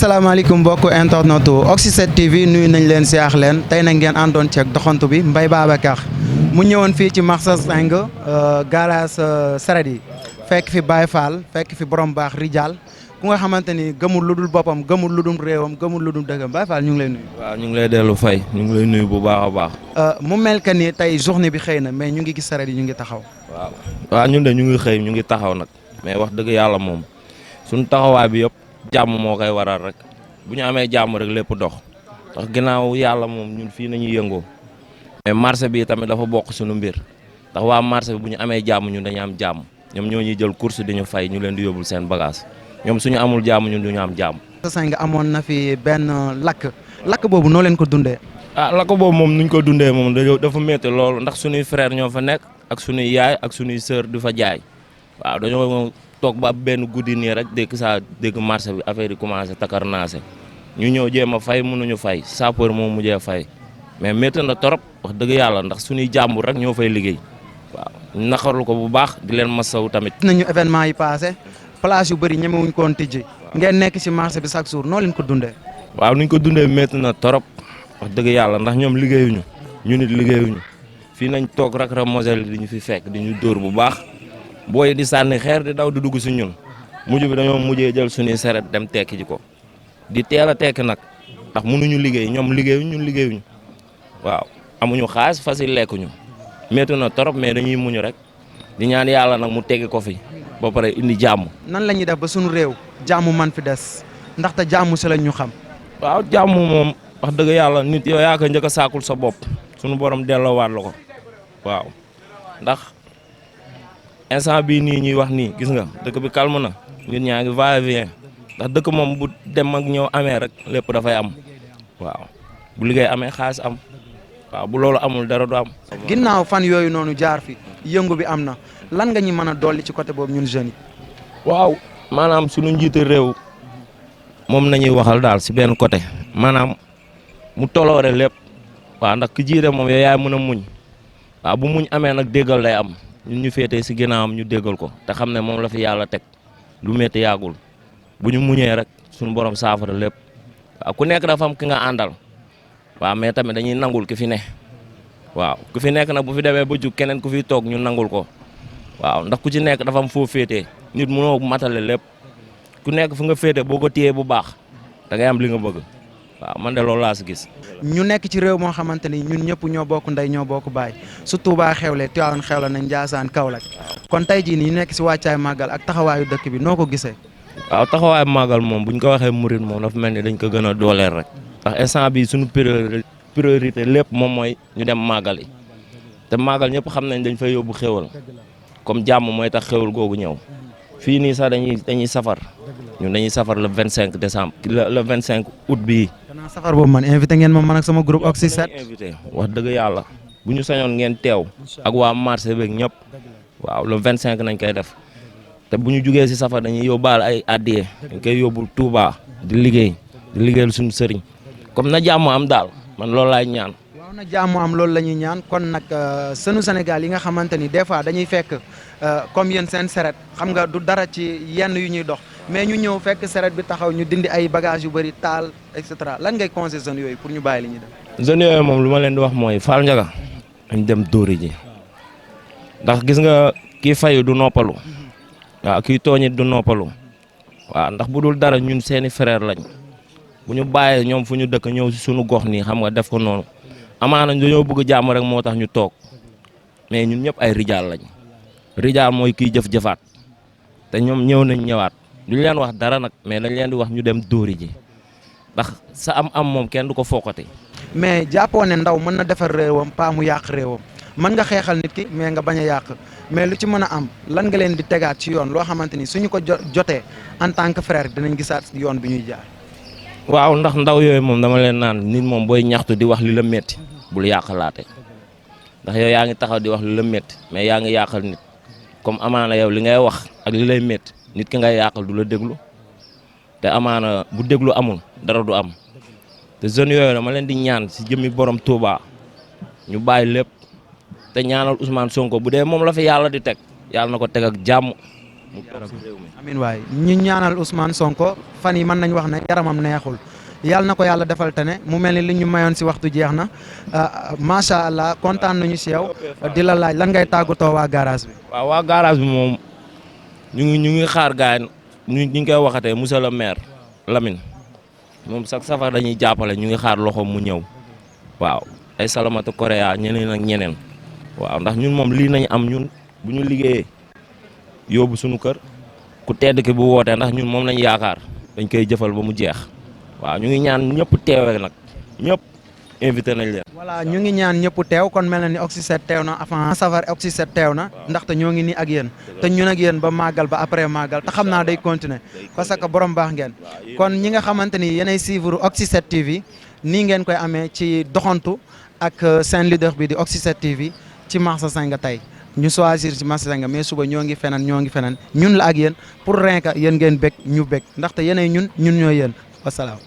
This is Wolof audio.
asalaamaaleykum mbokku internet Oxy 7 TV nuyu nañ leen siyaax leen tey nag ngeen àndoon ceeg doxantu bi Mbaye Babacar mu ñëwoon fii ci marché Zinc garage saret yi fekk fi Baye Fall fekk fi borom baax Rijal ku nga xamante ni gëmul lu dul boppam gëmul lu dul réewam gëmul lu dul dëggam Baye Fall ñu ngi lay nuyu. waaw ñu ngi lay dellu fay ñu ngi lay nuyu bu baax a baax. mu mel que ni tey journée bi xëy na mais ñu ngi gis saret yi ñu ngi taxaw. waaw ñun de ñu ngi xëy ñu ngi taxaw nag mais wax dëgg yàlla moom suñu taxawaay bi yëpp jàmm moo koy waral rek bu ñu amee jàmm rek lépp dox ndax ginnaaw yàlla moom ñun fii nañuy yëngoo mais marché bi tamit dafa bokk suñu mbir ndax waa marché bi bu ñu amee jàmm ñun dañu am jàmm ñoom ñoo ñuy jël course di ñu fay ñu leen di yóbbul seen bagage ñoom suñu amul jàmm ñun duñu am jàmm. Zinc amoon na fi benn lakk boobu noo leen ko dundee. lakk boobu moom nuñ ko dundee moom dafa métti loolu ndax suñuy frère ñoo fa nekk ak suñuy yaay ak suñuy sœur di fa jaay waaw dañoo toog ba benn guddi nii rek dégg marché bi affaire yi commencé takar naase ñu ñëw jéem a fay mënuñu fay sapeur moom mujjee fay mais métti na torop wax dëgg yàlla ndax suñuy jàmbur rek ñoo fay liggéey waaw naqarlu ko bu baax di leen masawu tamit. nañu événement yi passé place yu bëri ñemewuñ ko woon tijji ngeen nekk ci marché bi chaque jour noo leen ko dundee. waaw nuñ ko dundee métti na torop wax dëgg yàlla ndax ñoom liggéeyuñu ñu nit liggéeyuñu fii nañ toog rek mosel di ñu fi fekk di ñu dóor bu baax booy di sànni xeer di daw di dugg si ñun mujj bi dañoo mujjee jël suñuy seret dem tekki ji ko di teel a tekki nag ndax mënuñu liggéey ñoom liggéeyuñ ñun liggéeyuñu waaw amuñu xaalis fas yi lekkuñu métti na torop mais dañuy muñu rek di ñaan yàlla nag mu teggi ko fi ba pare indi jàmm. nan la ñuy def ba suñu réew jàmm man fi des ndaxte jàmm si la ñu xam. waaw jàmm moom wax dëgg yàlla nit yow yaa ko njëkk a saakul sa bopp suñu borom delloowaat la ko waaw ndax instant bii nii ñuy wax nii gis nga dëkk bi calme na nit ñaa ngi va et vient ndax dëkk moom bu dem ak ñëw amee rek lépp dafay am waaw bu liggéey amee xaalis am waaw bu loolu amul dara du am. ginnaaw fan yooyu noonu jaar fi yëngu bi am na lan nga ñu mën a dolli ci côté boobu ñun jeunes yi. waaw maanaam suñu njiitu réew moom nañuy waxal daal si benn côté maanaam mu toloore lépp waaw ndax ki jiite moom yow yaay mën a muñ waaw bu muñ amee nag déggal day am ñun ñu féetee si ginnaawam ñu déggal ko te xam ne moom la fi yàlla teg lu métti yàggul bu ñu muñee rek suñu borom saafara lépp waaw ku nekk dafa am ki nga àndal waaw mais tamit dañuy nangul ki fi ne waaw ku fi nekk nag bu fi demee ba jug keneen ku fi toog ñu nangul ko waaw ndax ku ci nekk dafa am foo féetee nit mënoo matale lépp ku nekk fu nga féete boo ko téyee bu baax da ngay am li nga bëgg waaw man de loolu laa si gis. ñu nekk ci réew moo xamante ni ñun ñëpp ñoo bokk ndey ñoo bokk baay su Touba xewle Tivaouane xewle nañ Ndiassane Kaolack kon tey jii nii ñu nekk si wàccaay màggal ak taxawaayu dëkk bi noo ko gisee. waaw taxawaayu màggal moom buñ ko waxee murit moom dafa mel ni dañ ko gën a dooleel rek ndax instant bi suñu priorité lépp moom mooy ñu dem màggal yi te màggal ñëpp xam nañ dañ fay yóbbu xéwal comme jàmm mooy tax xéwal googu ñëw fii nii sax dañuy safar ñun dañuy safar le 25 décembre le 25 août bii. danaa safar boobu man invité ngeen ma man ak sama groupe Oxy 7. invité wax dëgg yàlla bu ñu sañoon ngeen teew ak waa marché beeg ñëpp waaw le 25 nañ koy def te bu ñu jugee si safar dañuy yóbbaale ay addiye dañ koy yóbbul Touba di liggéeyal suñu sëriñ comme na jàmm am daal man loolu laay ñaan. waaw na jàmm am loolu la ñuy ñaan kon nag sënu Sénégal yi nga xamante ni des fois dañuy fekk comme yéen seen seret xam nga du dara ci yenn yu ñuy dox mais ñu ñëw fekk seret bi taxaw ñu dindi ay bagages yu bëri taal et cetera lan ngay conseil jeunes yooyu pour ñu bàyyi li ñuy def. jeunes yooyu moom lu ma leen di wax mooy Fall Ndiaga dañ dem dóori ji ndax gis nga kii fayu du noppalu waaw kii tooñit du noppalu waaw ndax bu dul dara ñun seeni frère lañ bu ñu bàyyee ñoom fu ñu dëkk ñëw si suñu gox nii xam nga def ko noonu amaana dañoo bëgg jàmm rek moo tax ñu toog mais ñun ñëpp ay rijaal lañ rijaal mooy kiy jëf-jëfaat te ñoom ñëw nañ ñëwaat duñ leen wax dara nag mais dañ leen di wax ñu dem dóori ji ndax sa am moom kenn du ko fokkati. mais jàppoo ne ndaw mën na defar réewam pas mu yàq réewam mën nga xeexal nit ki mais nga bañ a yàq mais lu ci mën a am lan nga leen di tegaat ci yoon loo xamante ni suñu ko jotee en tant que frère dinañ gisaat yoon bi ñuy jaar. waaw ndax ndaw yooyu moom dama leen naan nit moom booy ñaxtu di wax li la métti bul yàqalaate ndax yow yaa ngi taxaw di wax li la métti mais yaa ngi yàqal nit comme amaana yow li ngay wax ak li lay métti nit ki ngay yàqal du la déglu te amaana bu déglu amul dara du am te jeunes yooyu dama leen di ñaan si jëmmi borom Touba ñu bàyyi lépp te ñaanal Ousmane Sonko bu dee moom la fi yàlla di teg yàlla na ko teg ak jàmm mu toog si réew mi. amiin waay ñu ñaanal Ousmane Sonko fan yi mën nañ wax ne yaramam neexul yàlla na ko yàlla defal tane mu mel ni li ñu mayoon si waxtu jeex na macha allah kontaan nañu si yow di la laaj lan ngay tàggatoo waa garage bi. waaw waa garage bi moom ñu ngi xaar gaay ñu ngi koy waxatee monsieur le maire Lamine moom sax safar dañuy jàppale ñu ngi xaar loxoom mu ñëw waaw ay Salamata Korea ñeneen ak ñeneen waaw ndax ñun moom lii nañ am ñun bu ñu liggéeyee yóbbu suñu kër ku tedd ki bu wootee ndax ñun moom lañ yaakaar dañ koy jëfal ba mu jeex waaw ñu ngi ñaan ñëpp teewee nag ñëpp invité nañ leen. voilà ñu ngi ñaan ñëpp teew kon mel na ni Oxy7 teew na avant safar Oxy7 teew na ndaxte ñoo ngi nii ak yéen te ñun ak yéen ba màggal ba après màggal te xam naa day continuer parce que borom baax ngeen kon ñi nga xamante ni yéenay suivre Oxy7 TV nii ngeen koy amee ci doxantu ak seen leader bi di Oxy7 TV ci Marsa Singa tey ñu choisir ci Marsa Singa mais suba ñoo ngi feneen ñun la ak yéen pour rien que yéen ngeen bég ñu bég ndaxte yéenay ñun ñooy yéen wasalaam.